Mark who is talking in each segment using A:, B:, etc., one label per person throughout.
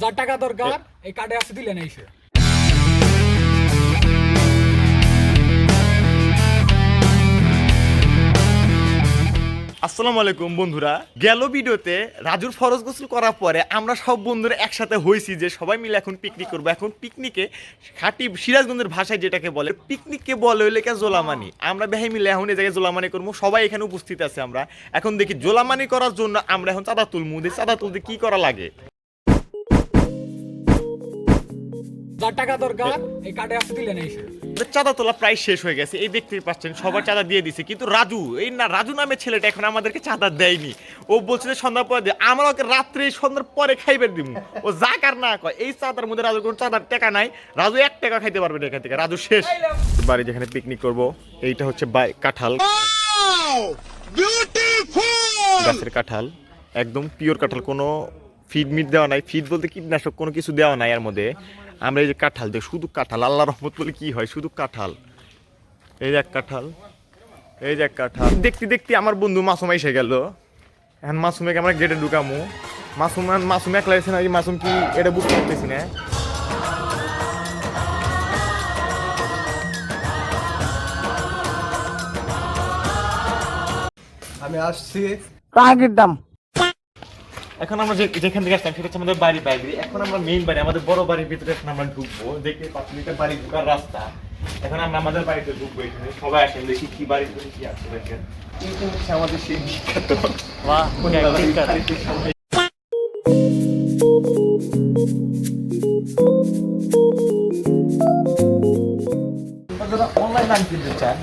A: যার টাকা দরকার এই কার্ডে আছে দিলেন এসে।
B: আসসালামু আলাইকুম বন্ধুরা, গেল ভিডিওতে রাজুর ফরজ গোসল করার পরে আমরা সব বন্ধুরা একসাথে হয়েছি যে সবাই মিলে এখন পিকনিক করবো। এখন পিকনিকে খাঁটি সিরাজগঞ্জের ভাষায় যেটাকে বলে পিকনিককে বলে হইলে জোলামানি। আমরা বেহাই মিলে এখন এই জায়গায় জোলামানি করবো, সবাই এখানে উপস্থিত আছে। আমরা এখন দেখি জোলামানি করার জন্য আমরা এখন চাঁদা তুলবো। চাঁদা তুলতে কি করা লাগে?
A: যার টাকা দরকার এই কার্ডে আছে দিলেন এসে।
B: চাঁদা তোলা প্রায় শেষ হয়ে গেছে, এই দেখতেই পাচ্ছেন সবার চাঁদা দিয়ে দিছে, কিন্তু রাজু নামে ছেলেটা এখন আমাদেরকে চাঁদা দেয়নি। ও বলছে যে সন্ধ্যার পরে দিয়ে, আমরা ওকে রাত্রে সন্ধ্যার পরে খাইবার দিব। ও যা কার না কয়, এই চাঁদার মধ্যে রাজুর কোনো চাঁদার টাকা নাই, রাজু 1 টাকা খাইতে পারবে না এখান থেকে। রাজু শেষ। বাড়ি যেখানে পিকনিক করব এইটা হচ্ছে কাঁঠাল, গাছের কাঁঠাল, একদম পিওর কাঁঠাল, কোনো ফিড মিট দেওয়া নাই। ফিড বলতে কীটনাশক কোনো কিছু দেওয়া নাই এর মধ্যে। আমরা এই যে কাঁঠাল দেখ, শুধু কাঁঠাল, আল্লাহ রহমত বলে কি হয়, শুধু কাঁঠাল। এই যে এক কাঁঠাল, এই যে এক কাঁঠাল। দেখতে দেখতে আমার বন্ধু মাসুম এসে গেল। এখন মাসুমে আমরা গেটে ঢুকামু। মাসুম একলা এসে না, মাসুম কি এটা বুঝতে পারতেছি না।
C: আমি আসছি।
D: কাকের দাম
B: এখন আমরা যেখান থেকে আসলাম সেটা হচ্ছে আমাদের বাড়ি বাইরে। এখন আমরা মেইন বাড়ি, আমাদের বড় বাড়ির ভিতরে এখন আমরা ঢুকবো। দেখতে পাচ্ছি এটা বাড়ি ঢুকার রাস্তা। এখন আমরা আমাদের বাড়িতে ঢুকবো। এখানে সবাই আসেন, দেখি কি বাড়িতে কি আছে। দেখেন এটা হচ্ছে আমাদের সেই বিখ্যাত অনলাইন আম কিনতে চান,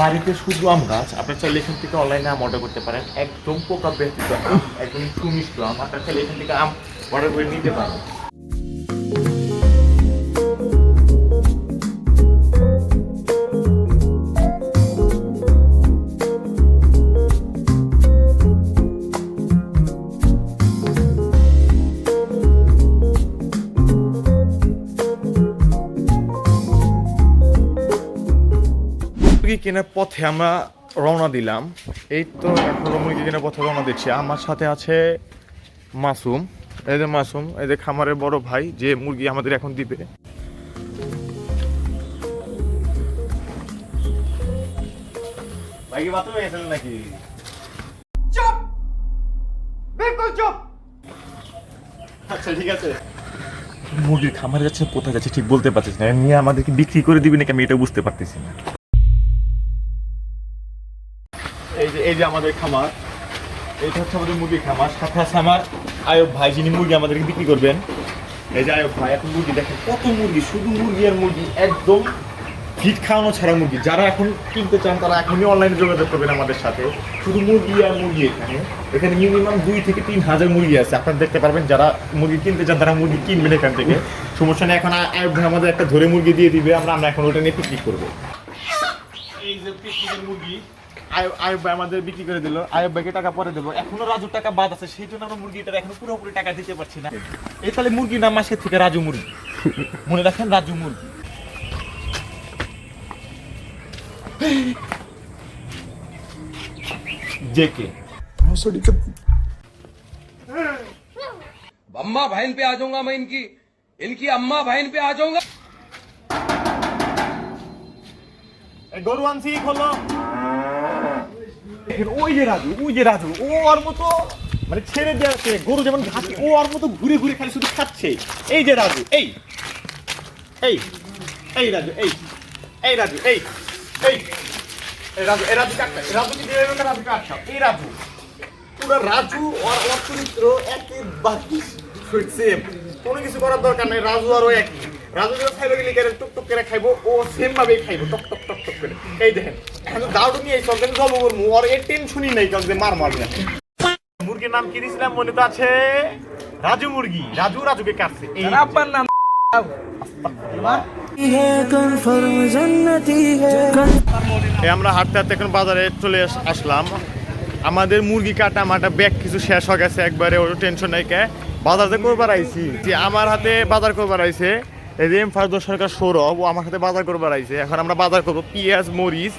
B: বাড়িতে শুধু আম গাছ, আপনার চাইলে এখান থেকে অনলাইনে আম অর্ডার করতে পারেন। একদম পোকা ব্যতীত আম, একদম সুমিষ্ট আম। আপনার চাইলে এখান থেকে আম অর্ডার করে নিতে পারেন। মুরগি কেনার পথে আমরা রওনা দিলাম। এই তো এখন মুরগি কেনার পথে রওনা দিচ্ছি। আমার সাথে আছে মাসুম। এই যে মাসুম, এই যে খামারের বড় ভাই, যে মুরগি আমাদের এখন দিবে। ভাই কি বাথরুমে গেছিলেন নাকি?
C: চুপ, বিলকুল চুপ।
B: আচ্ছা ঠিক আছে। মুরগির খামারে যাচ্ছে, কোথায় যাচ্ছে ঠিক বলতে পারছিস না। নিয়ে আমাদেরকে বিক্রি করে দিবি নাকি আমি এটা বুঝতে পারতেছি না। এই যে আমাদের খামার, এইটা হচ্ছে আমাদের মুরগির খামার। সাথে আছে আমার আয়ব ভাই, যিনি মুরগি আমাদেরকে বিক্রি করবেন। এই যে আয়ব ভাই, এখন মুরগি দেখেন কত মুরগি, শুধু মুরগি আর মুরগি, একদম ফিট খাওয়ানো ছাড়া মুরগি। যারা এখন কিনতে চান তারা এখনই অনলাইনে যোগাযোগ করবেন আমাদের সাথে। শুধু মুরগি আর মুরগি। এখানে মিনিমাম 2 থেকে 3 হাজার মুরগি আছে। আপনারা দেখতে পারবেন, যারা মুরগি কিনতে চান তারা মুরগি কিনবেন এখান থেকে, সমস্যা নেই। এখন আয়ব ভাই আমাদের একটা ধরে মুরগি দিয়ে দিবে, আমরা এখন ওটা নিয়ে পিকনিক করবো। এই যে পিকনিকের মুরগি আয়ব ভাই আমাদের বিক্রি করে দিল। আয়ব ভাইকে টাকা পরে দেবো, এখনো রাজুর টাকা বাদ আছে, সেই জন্য আমরা মুরগিটার এখনো পুরোপুরি টাকা দিতে পারছি না। এই তাহলে মুরগির নাম আজকে থেকে রাজু মুরগি, মনে রাখেন, রাজু মুরগি। जेके
C: अम्मा बहन पे आ जाऊंगा मैं, इनकी अम्मा बहन पे आ जाऊंगा।
B: গরু আনছি, খোলো। ওই যে রাজু, ও ওর মতো মানে ছেড়ে দেওয়াছে। গরু যেমন ঘাস, ও ওর মতো ঘুরে ঘুরে খালি শুধু খাচ্ছে। এই যে রাজু, এই এই এই রাজু, এই এই রাজু, এই এই রাজু কাটটা, রাজু কি দিয়ে রাজু কাটটা, এই রাজু পুরো রাজু আর ওর চরিত্র একই সেম, কোনো কিছু করার দরকার নেই। রাজু আর ও একই। রাজু যখন খাইবে গেলে টুক করে খাইবো, ও সেম ভাবেই খাইবো, টক টক টক টক করে। এই দেখেন এখন দাউড নিয়ে এই সঙ্গে জব করবো, আর এর টেনশনই নেই কারণ যে মার মারবে। মুরগির নাম কি দিয়েছিলাম মনে তো আছে? রাজু মুরগি। রাজুকে কাটছে। এই
C: আপনার নাম
B: আমরা হাঁটতে হাঁটতে এখন বাজারে চলে আসলাম। আমাদের মুরগি কাটা মাটা ব্যাগ কিছু শেষ হয়ে গেছে একবারে, ওর টেনশন নাই। কে বাজারে করবার আইছি, যে আমার হাতে বাজার করবার আইছে এই যে ফারদৌস সরকার সৌরভ, ও আমার হাতে বাজার করবার আইছে। এখন আমরা বাজার করবো পেঁয়াজ, মরিচ,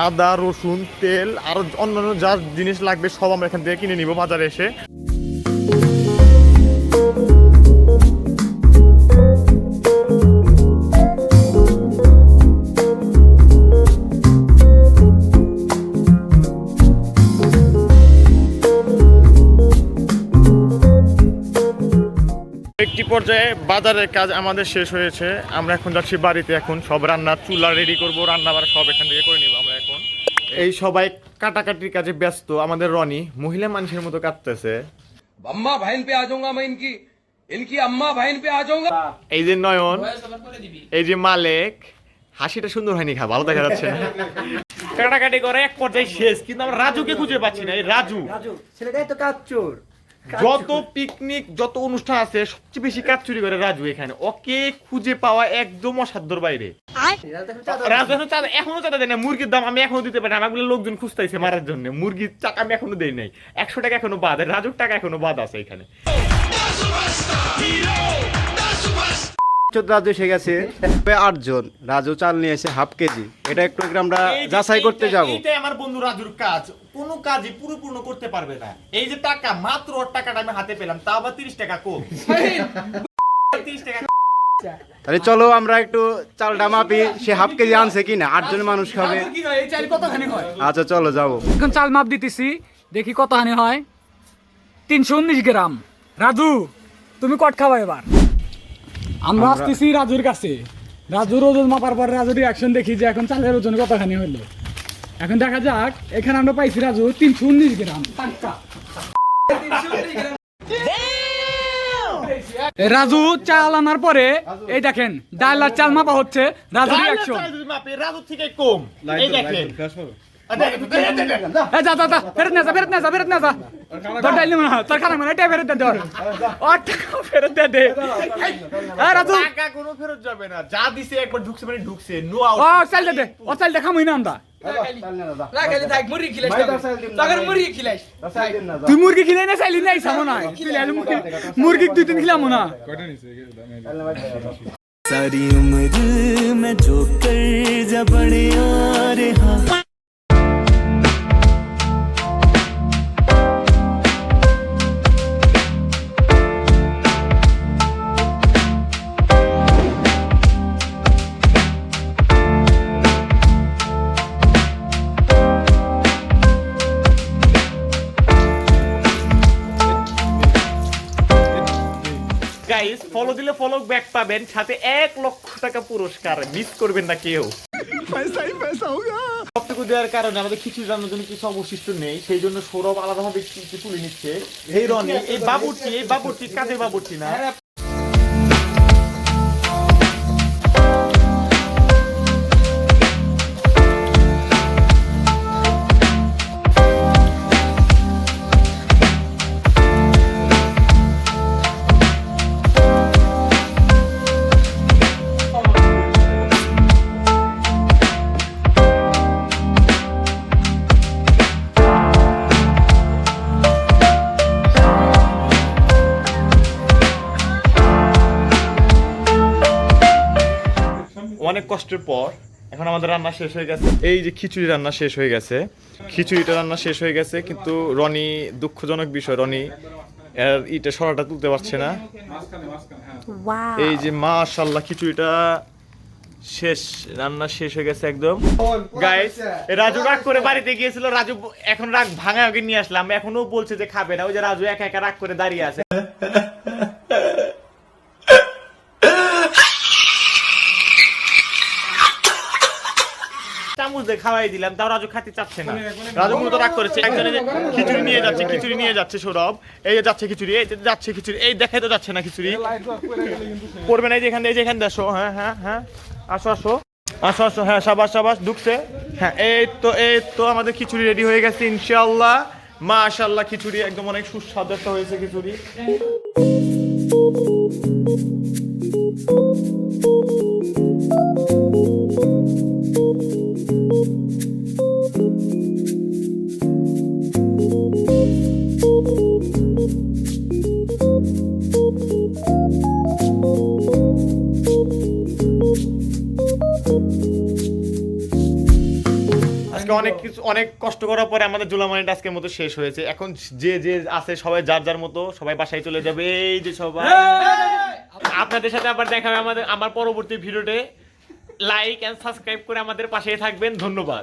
B: আদা, রসুন, তেল আর অন্যান্য যা জিনিস লাগবে সব আমরা এখান থেকে কিনে নিব বাজারে এসে। পর্যায়ে বাজারের কাজ আমাদের শেষ হয়েছে। আমরা এখন যাচ্ছি বাড়িতে, এখন সব রান্নার চুলা রেডি করবো, রান্না বাড়া সব এখান থেকে করে নিব আমরা এখন। এই সবাই কাটাকাটির কাজে ব্যস্ত। আমাদের রনি মহিলা মানুষের মতো কাটতেছে।
C: अम्मा बहन पे आ जाऊंगा मैं इनकी इनकी अम्मा बहन पे आ जाऊंगा।
B: এই যে নয়ন, এই যে মালিক, হাসিটা সুন্দর হয়নি, খা ভালো দেখা যাচ্ছে না। কাটাকাটি করে এক পর্যায়ে শেষ, কিন্তু আমরা রাজুকে খুঁজে পাচ্ছি না। এই রাজু
A: ছেলেটাই তো কাচ্চোর।
B: যত পিকনিক যত অনুষ্ঠান আছে সবচেয়ে বেশি কাজ চুরি করে রাজু এখানে। ওকে খুঁজে পাওয়া একদম অসাধ্যর বাইরে। রাজু এখনো চাঁদা দেয় না। মুরগির দাম আমি এখনো দিতে পারি না। আমাগুলো লোকজন খুঁজতেছে মারার জন্য। মুরগির টাকা আমি এখনো দেই নাই। 100 টাকা এখনো বাদ, রাজুর টাকা এখনো বাদ আছে এখানে।
D: রাজু এসে গেছে 8 জন। রাজু চাল নিয়ে এসে হাফ কেজি। এটা একটু আমরা যাচাই করতে যাব।
B: এইটাই আমার বন্ধু রাজুর কাজ। কোনো কাজই পুরোপূর্ণ করতে পারবে না। এই যে টাকা, মাত্র ওর টাকাটা আমি হাতে পেলাম, তাও আবার 30 টাকা কম। 30 টাকা।
D: তাহলে চলো আমরা একটু চালটা মাপি, সে হাফ কেজি আনছে কিনা। 8 জন মানুষ খাবে।
A: এই চাল কতখানি হয়?
D: আচ্ছা চলো যাবো।
E: এখন চাল মাপ দিতেছি, দেখি কতখানি হয়। 319 গ্রাম। রাজু তুমি কট খাবা এবার?
A: আমরা আসতেছি রাজুর কাছে। রাজুর ওজন মাপার পর রাজুর রিয়াকশন দেখি যে এখন চালের ওজন কতখানি হলো। এখন দেখা যাক। এখানে আমরা পাইছি রাজু 319 গ্রাম টাটকা।
E: রাজু চাল আনার পরে এই দেখেন ডাল আর চাল মাপা হচ্ছে। রাজু রিয়াকশন
B: রাজু থেকে কম। এই দেখেন
E: যা যা যা ফেরত না যা ফেরত না যা ফেরত না যা তোর ডাল নিমা তোর খানা মানে এটা ফেরত দে তোর আর টাকা ফেরত দে রাজু
B: টাকা কোনো ফেরত যাবে না। যা দিছে একবার ঢুকছে মানে ঢুকছে। No out.
E: ও চাল দে ও চাল দেখামই না আমরা। তুই মুরগি খিলাই না চাইলি নাই সামো না মুরগি 2-3 খিলাম না।
F: सारी उम्र मैं जो कर जा बड़े आ रहा।
B: গাইস ফলো দিলে ফলো ব্যাক পাবেন, সাথে 1 লক্ষ টাকা পুরস্কার। মিস করবেন না কেউ। সবটুকু দেওয়ার কারণে আমাদের খিচুড়ি রান্নার জন্য কিছু অবশিষ্ট নেই, সেই জন্য সৌরভ আলাদাভাবে কিছু তুলে নিচ্ছে। এই রনি, এই বাবুর্চি কাজের বাবুর্চি না। অনেক কষ্টের পর এখন আমাদের রান্না শেষ হয়ে গেছে। এই যে খিচুড়ি রান্না শেষ হয়ে গেছে। খিচুড়িটা রান্না শেষ হয়ে গেছে, কিন্তু রনি, দুঃখজনক বিষয়, রনি এর ইটা সরাটা তুলতে পারছে না। এই যে মাশাআল্লাহ খিচুড়িটা শেষ, রান্না শেষ হয়ে গেছে একদম। গাইস রাজু রাগ করে বাড়িতে গিয়েছিল। রাজু এখন রাগ ভাঙা ওকে নিয়ে আসলাম। এখনো বলছে যে খাবে না। ওই যে রাজু একা একা রাগ করে দাঁড়িয়ে আছে। চামচ দিয়ে খাওয়াই দিলাম, তাও রাজু খাতে চাচ্ছে না। রাজু মূলত রাগ করেছে। একজনে খিচুড়ি নিয়ে যাচ্ছে সৌরভ। এই যাচ্ছে খিচুড়ি, এই যাচ্ছে খিচুড়ি, এই দেখাই তো যাচ্ছে না খিচুড়ি। পড়বে না। এই যে এখানে আসো। হ্যাঁ আসো। হ্যাঁ সাবাস ঢুকছে। হ্যাঁ এই তো আমাদের খিচুড়ি রেডি হয়ে গেছে ইনশাআল্লাহ। মাশাআল্লাহ খিচুড়ি একদম অনেক সুস্বাদু একটা হয়েছে খিচুড়ি। অনেক কষ্ট করার পরে আমাদের জুলামানিটা আজকের মতো শেষ হয়েছে। এখন যে আছে সবাই যার মতো সবাই বাসায় চলে যাবে। এই যে সবাই আপনাদের সাথে আবার দেখা হবে আমার পরবর্তী ভিডিওতে। লাইক এন্ড সাবস্ক্রাইব করে আমাদের পাশেই থাকবেন। ধন্যবাদ।